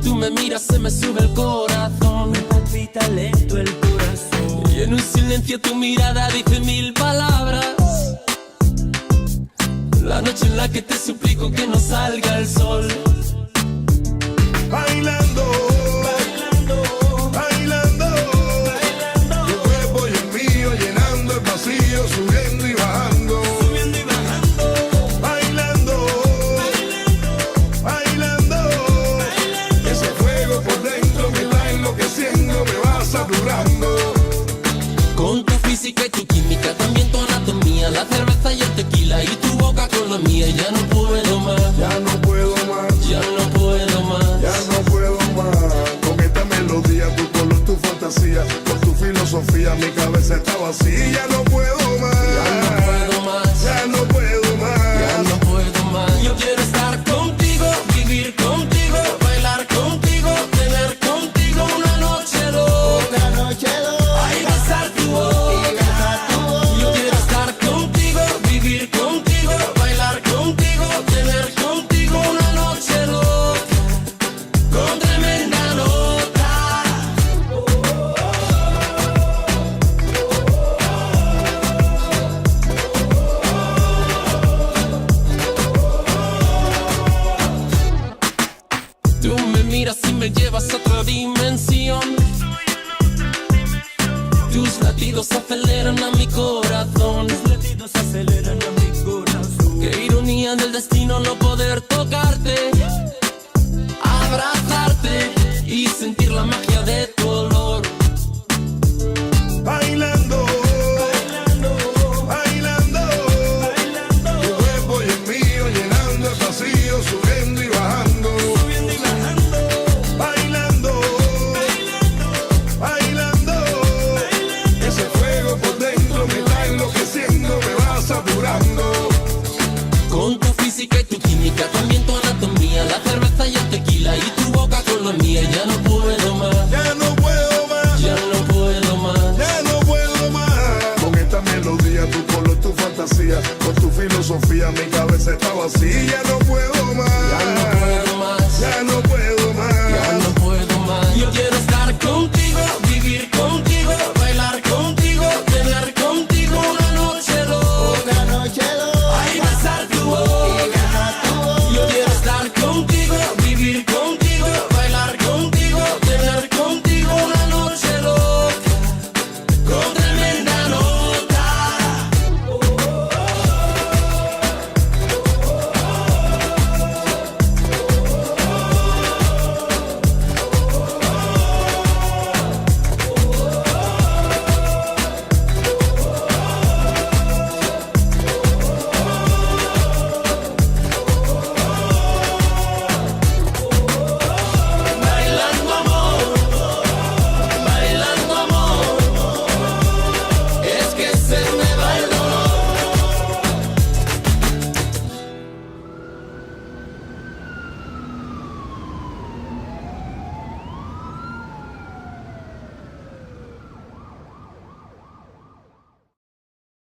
tú me miras se me sube el corazón. Me palpita lento el corazón. Y en un silencio tu mirada dice mil palabras. La noche en la que te suplico que no salga el sol. Bailando, Bailando, bailando, bailando, tu cuerpo y el mío llenando el vacío, subiendo y bajando. subiendo y bajando, Bailando, bailando, ese fuego por dentro me está enloqueciendo, me va saturando. Con tu física y tu química, también tu anatomía, la cerveza y el tequila y tu boca con la mía. Ya no puedo más, Ya no puedo más, ya no puedo más. ya no puedo más. Con esta melodía, tu color, tu fantasía, con tu filosofía, mi cabeza está vacía. Ya no puedo más, Ya no puedo más, ya no puedo más. ya no puedo más. Yo quiero estar contigo, vivir contigo, bailar contigo, tener contigo una noche loca. una noche loca, Ay, besar tu boca. besar tu boca. Yo quiero estar contigo, vivir contigo, bailar contigo, tener contigo una noche loca, con tremenda nota. Tú me miras y me llevas a otra dimensión. Tus latidos aceleran a mi corazón. Los latidos aceleran a mi corazón. Qué ironía del destino no poder tocarte, abrazarte y sentir la magia de tu olor. Bailando, Bailando, bailando, bailando, tu cuerpo y el mío llenando el vacío, subiendo y bajando. subiendo y bajando, Bailando, bailando, ese fuego por dentro me está enloqueciendo, me va saturando. Con tu física y tu química, también tu anatomía, la cerveza y el tequila y tu boca con la mía. Ya no puedo más, Ya no puedo más, ya no puedo más. ya no puedo más. Con esta melodía, tu color, tu fantasía, con tu filosofía, mi cabeza está vacía.